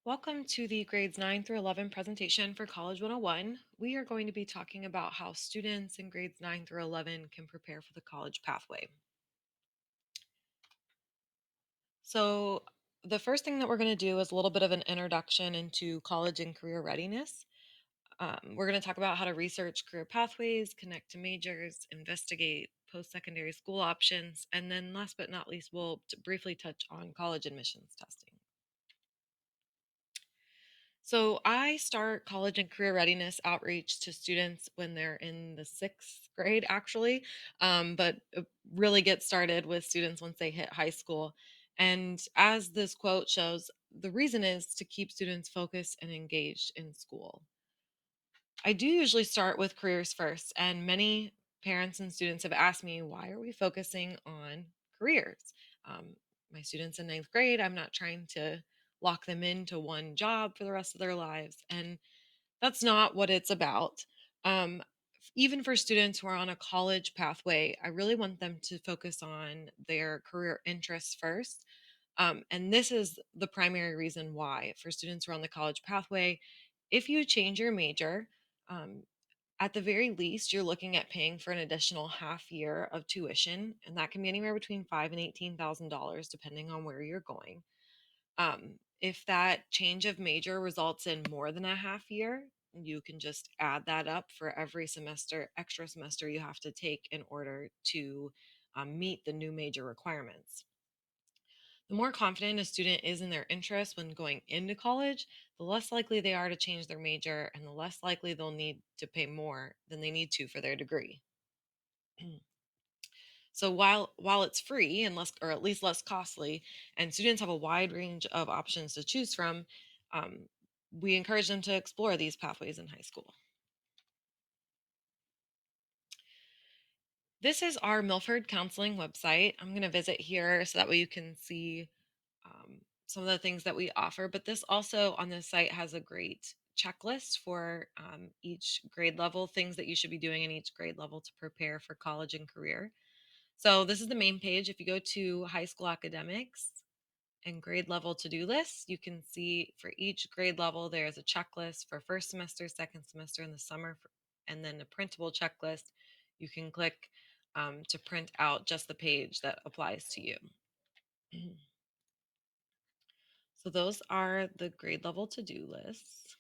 Welcome to the grades 9 through 11 presentation for College 101. We are going to be talking about how students in grades 9 through 11 can prepare for the college pathway. So, the first thing that we're going to do is a little bit of an introduction into college and career readiness. We're going to talk about how to research career pathways, connect to majors, investigate post secondary school options, and then last but not least, we'll briefly touch on college admissions testing. So I start college and career readiness outreach to students when they're in the sixth grade, actually, but really get started with students once they hit high school. And as this quote shows, the reason is to keep students focused and engaged in school. I do usually start with careers first, and many parents and students have asked me, why are we focusing on careers? Um, my students in ninth grade, I'm not trying to lock them into one job for the rest of their lives. And that's not what it's about. Even for students who are on a college pathway, I really want them to focus on their career interests first. And this is the primary reason why for students who are on the college pathway. If you change your major, um, at the very least, you're looking at paying for an additional half year of tuition, and that can be anywhere between five and $18,000, depending on where you're going. If that change of major results in more than a half year, you can just add that up for every extra semester you have to take in order to meet the new major requirements. The more confident a student is in their interests when going into college, the less likely they are to change their major and the less likely they'll need to pay more than they need to for their degree. So while it's free and less, or at least less costly, and students have a wide range of options to choose from, um, we encourage them to explore these pathways in high school. This is our Milford Counseling website. I'm going to visit here so that way you can see some of the things that we offer. But this also on this site has a great checklist for each grade level, things that you should be doing in each grade level to prepare for college and career. So this is the main page. If you go to high school academics and grade level to-do lists, you can see for each grade level there's a checklist for first semester, second semester, in the summer, and then a printable checklist. You can click to print out just the page that applies to you. So those are the grade level to-do lists.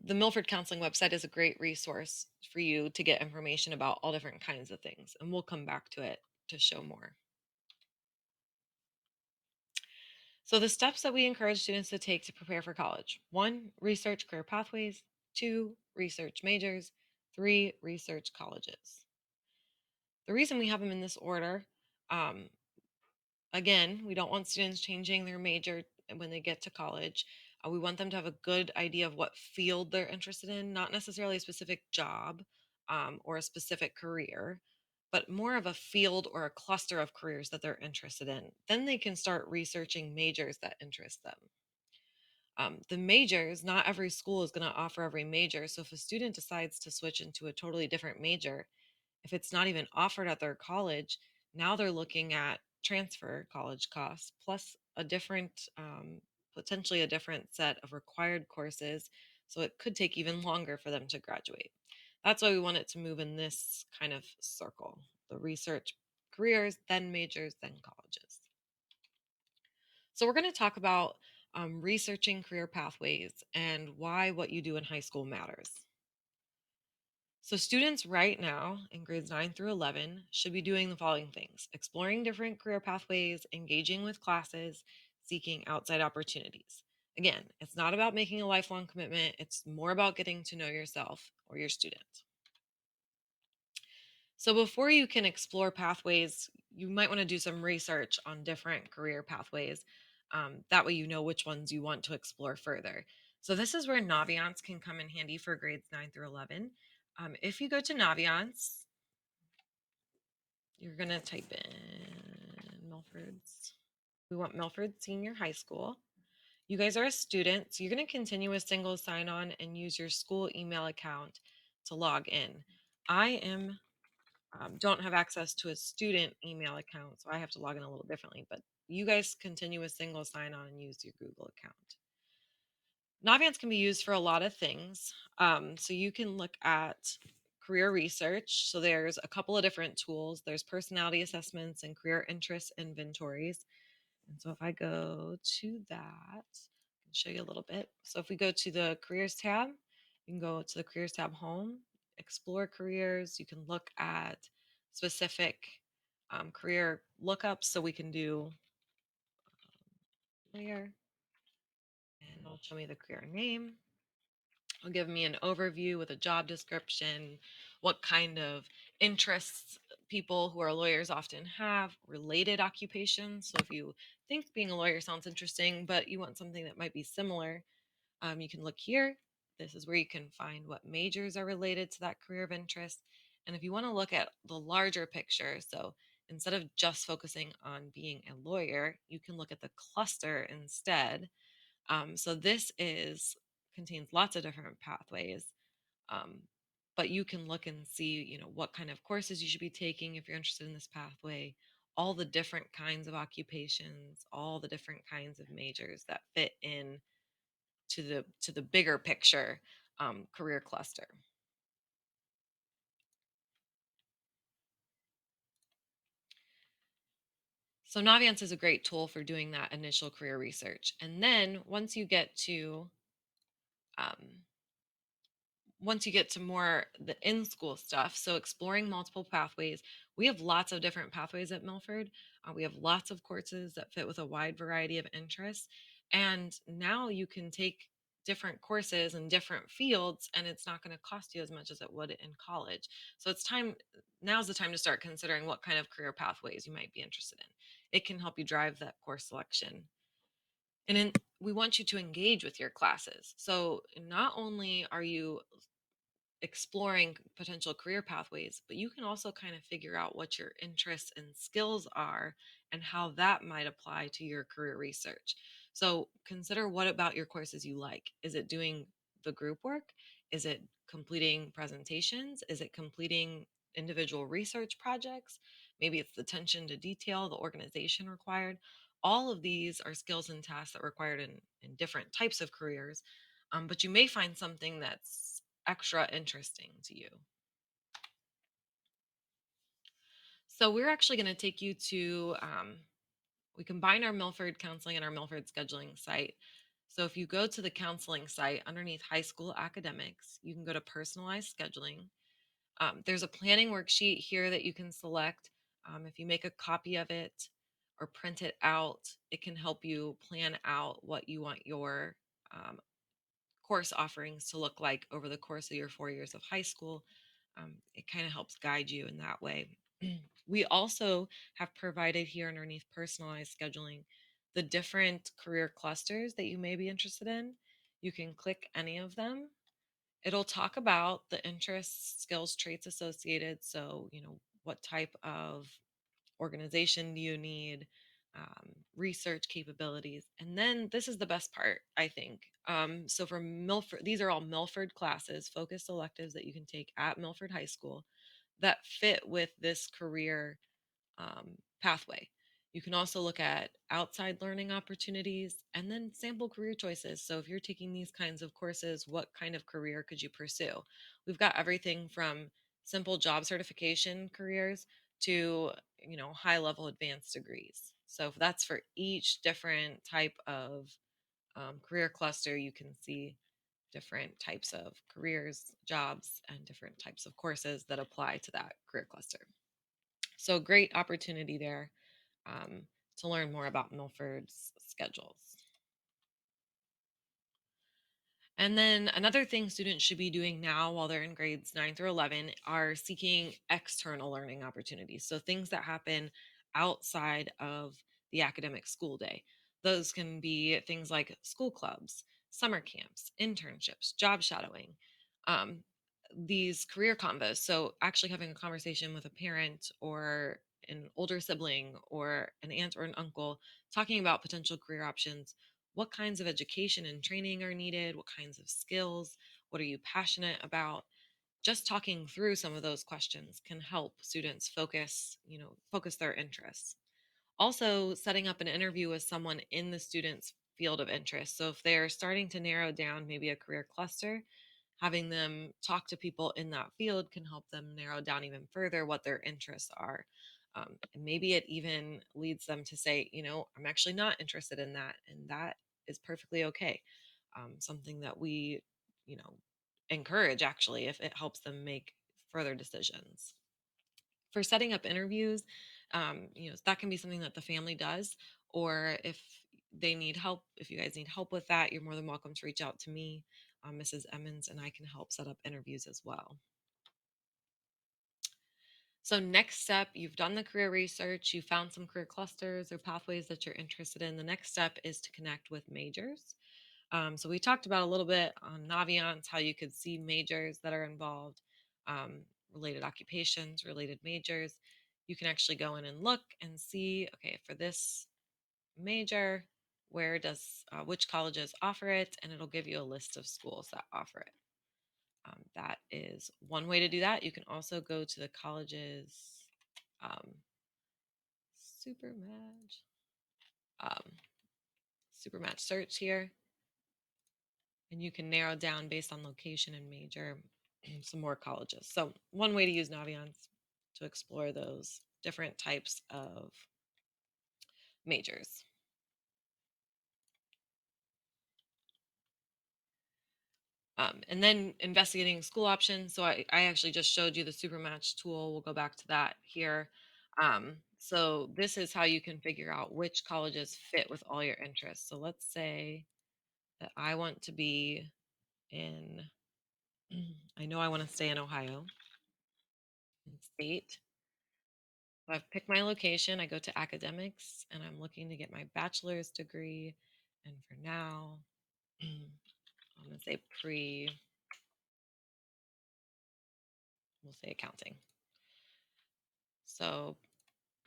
The Milford Counseling website is a great resource for you to get information about all different kinds of things, and we'll come back to it to show more. So, the steps that we encourage students to take to prepare for college: one, research career pathways; two, research majors; three, research colleges. The reason we have them in this order, um, again, we don't want students changing their major when they get to college. We want them to have a good idea of what field they're interested in, not necessarily a specific job or a specific career, but more of a field or a cluster of careers that they're interested in. Then they can start researching majors that interest them. The majors, not every school is going to offer every major. So if a student decides to switch into a totally different major, if it's not even offered at their college, now they're looking at transfer college costs plus a different, potentially a different set of required courses. So it could take even longer for them to graduate. That's why we want it to move in this kind of circle: the research careers, then majors, then colleges. So we're going to talk about researching career pathways and why what you do in high school matters. So, students right now in grades 9 through 11 should be doing the following things: exploring different career pathways, engaging with classes, seeking outside opportunities. Again, it's not about making a lifelong commitment, it's more about getting to know yourself or your student. So, before you can explore pathways, you might want to do some research on different career pathways. That way, you know which ones you want to explore further. So, this is where Naviance can come in handy for grades 9 through 11. If you go to Naviance, you're going to type in Milford's. We want Milford Senior High School. You guys are a student, so you're going to continue a single sign on and use your school email account to log in. I am don't have access to a student email account, so I have to log in a little differently. But you guys continue a single sign on and use your Google account. Navient can be used for a lot of things. So you can look at career research. So there's a couple of different tools. There's personality assessments and career interest inventories. And so if I go to that, I can show you a little bit. So if we go to the careers tab, you can go to the careers tab home, explore careers. You can look at specific career lookups. So we can do career, and it'll show me the career name. It'll give me an overview with a job description, what kind of interests people who are lawyers often have, related occupations. So if you think being a lawyer sounds interesting, but you want something that might be similar, you can look here. This is where you can find what majors are related to that career of interest. And if you want to look at the larger picture, so instead of just focusing on being a lawyer, you can look at the cluster instead. So this is contains lots of different pathways, um, but you can look and see, what kind of courses you should be taking if you're interested in this pathway, all the different kinds of occupations, all the different kinds of majors that fit in to the bigger picture career cluster. So Naviance is a great tool for doing that initial career research, and then um, once you get to more the in school stuff, so exploring multiple pathways, we have lots of different pathways at Milford. We have lots of courses that fit with a wide variety of interests. And now you can take different courses in different fields, and it's not going to cost you as much as it would in college. So now's the time to start considering what kind of career pathways you might be interested in. It can help you drive that course selection. We want you to engage with your classes. So not only are you exploring potential career pathways, but you can also kind of figure out what your interests and skills are and how that might apply to your career research. So consider what about your courses you like. Is it doing the group work? Is it completing presentations? Is it completing individual research projects? Maybe it's the attention to detail, the organization required. All of these are skills and tasks that are required in different types of careers. But you may find something that's extra interesting to you. So we're actually going to take you to, we combine our Milford counseling and our Milford scheduling site. So if you go to the counseling site underneath high school academics, you can go to personalized scheduling. There's a planning worksheet here that you can select. If you make a copy of it or print it out, it can help you plan out what you want your um, course offerings to look like over the course of your 4 years of high school. It kind of helps guide you in that way. We also have provided here underneath personalized scheduling the different career clusters that you may be interested in. You can click any of them. It'll talk about the interests, skills, traits associated. So, what type of organization do you need, research capabilities. And then this is the best part, I think. So for Milford, these are all Milford classes, focused electives that you can take at Milford High School that fit with this career pathway. You can also look at outside learning opportunities and then sample career choices. So if you're taking these kinds of courses, what kind of career could you pursue? We've got everything from simple job certification careers to, high level advanced degrees. So if that's for each different type of career cluster, you can see different types of careers, jobs, and different types of courses that apply to that career cluster. So great opportunity there um, to learn more about Milford's schedules. And then another thing students should be doing now while they're in grades 9 through 11 are seeking external learning opportunities. So things that happen outside of the academic school day. Those can be things like school clubs, summer camps, internships, job shadowing, um, these career combos. So actually having a conversation with a parent or an older sibling or an aunt or an uncle talking about potential career options. What kinds of education and training are needed? What kinds of skills? What are you passionate about? just talking through some of those questions can help students focus their interests. Also, setting up an interview with someone in the student's field of interest. So if they're starting to narrow down maybe a career cluster, having them talk to people in that field can help them narrow down even further what their interests are. And maybe it even leads them to say, I'm actually not interested in that. And that is perfectly okay. Something that we, you know, encourage actually if it helps them make further decisions. For setting up interviews, that can be something that the family does, or if you guys need help with that, you're more than welcome to reach out to me, Mrs. Emmons, and I can help set up interviews as well. So, next step, you've done the career research, you found some career clusters or pathways that you're interested in. The next step is to connect with majors. So, we talked about a little bit on Naviance how you could see majors that are involved, um, related occupations, related majors. You can actually go in and look and see, okay, for this major, which colleges offer it, and it'll give you a list of schools that offer it. That is one way to do that. You can also go to the college's um, SuperMatch, um, SuperMatch search here, and you can narrow down based on location and major some more colleges. So one way to use Naviance to explore those different types of majors. And then investigating school options. So I actually just showed you the SuperMatch tool. We'll go back to that here. So this is how you can figure out which colleges fit with all your interests. So let's say that I want to be in, I know I want to stay in Ohio State. So I've picked my location. I go to academics and I'm looking to get my bachelor's degree. And for now, I'm going to say we'll say accounting. So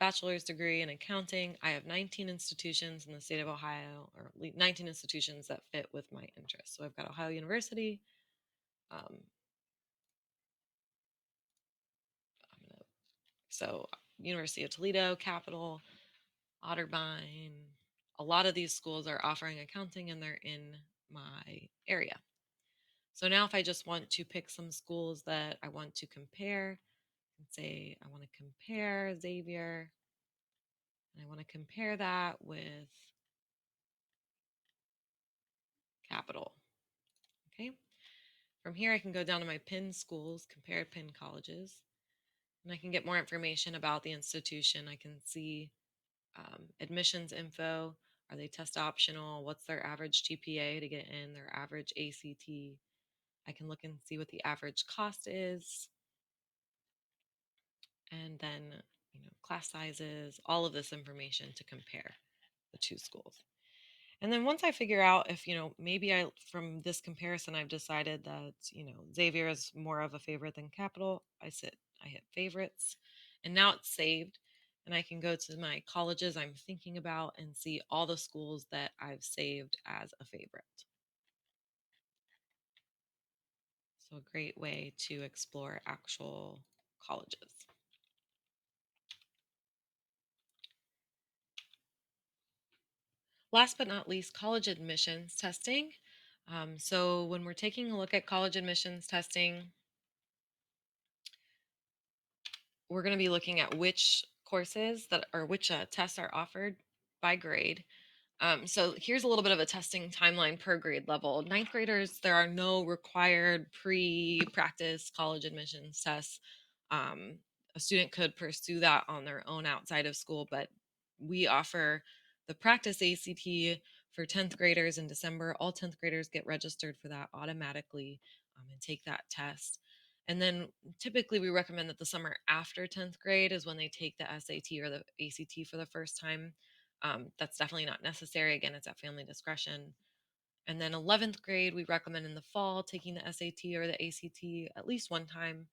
bachelor's degree in accounting. I have 19 institutions in the state of Ohio, or 19 institutions that fit with my interests. So I've got Ohio University. Um, gonna, so University of Toledo, Capital, Otterbein. A lot of these schools are offering accounting and they're in my area. So now if I just want to pick some schools that I want to compare, and say I want to compare Xavier, and I want to compare that with Capital. Okay. From here, I can go down to my PIN schools, compared PIN colleges, and I can get more information about the institution. I can see admissions info. Are they test optional? What's their average GPA to get in? Their average ACT? I can look and see what the average cost is. And then, class sizes, all of this information to compare the two schools. And then once I figure out if, maybe from this comparison, I've decided that, Xavier is more of a favorite than Capital, I hit favorites, and now it's saved. And I can go to my colleges I'm thinking about and see all the schools that I've saved as a favorite. So, a great way to explore actual colleges. Last but not least, college admissions testing. So, when we're taking a look at college admissions testing, we're going to be looking at which courses that or which tests are offered by grade. So here's a little bit of a testing timeline per grade level. Ninth graders, there are no required pre-practice college admissions tests. Um, a student could pursue that on their own outside of school, but we offer the practice ACT for 10th graders in December. All 10th graders get registered for that automatically, and take that test. And then typically we recommend that the summer after 10th grade is when they take the SAT or the ACT for the first time. That's definitely not necessary. Again, it's at family discretion. And then 11th grade, we recommend in the fall taking the SAT or the ACT at least one time.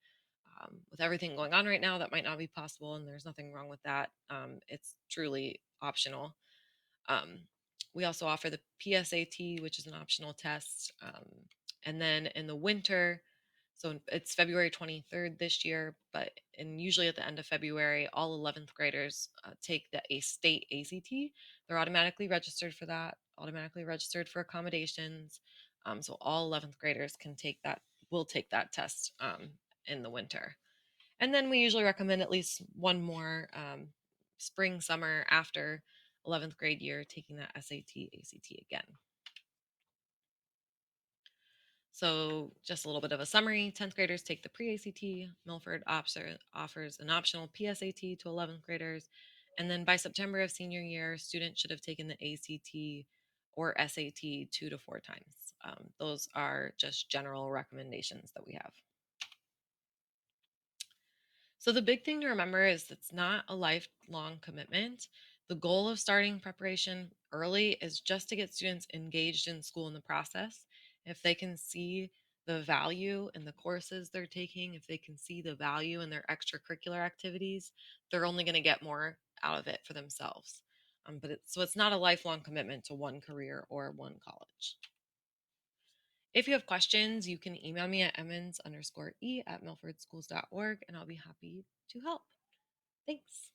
With everything going on right now, that might not be possible, and there's nothing wrong with that. It's truly optional. Um, we also offer the PSAT, which is an optional test. And then in the winter, So it's February 23rd this year, but and usually at the end of February, all 11th graders take the a state ACT. They're automatically registered for that, automatically registered for accommodations. So all 11th graders can take that, will take that test in the winter. And then we usually recommend at least one more spring, summer after 11th grade year taking that SAT, ACT again. So, just a little bit of a summary: 10th graders take the pre ACT. Milford offers an optional PSAT to 11th graders. And then by September of senior year, students should have taken the ACT or SAT 2 to 4 times. Those are just general recommendations that we have. So the big thing to remember is it's not a lifelong commitment. The goal of starting preparation early is just to get students engaged in school in the process. If they can see the value in the courses they're taking, if they can see the value in their extracurricular activities, they're only going to get more out of it for themselves. It's not a lifelong commitment to one career or one college. If you have questions, you can email me at emmons_e@milfordschools.org and I'll be happy to help. Thanks.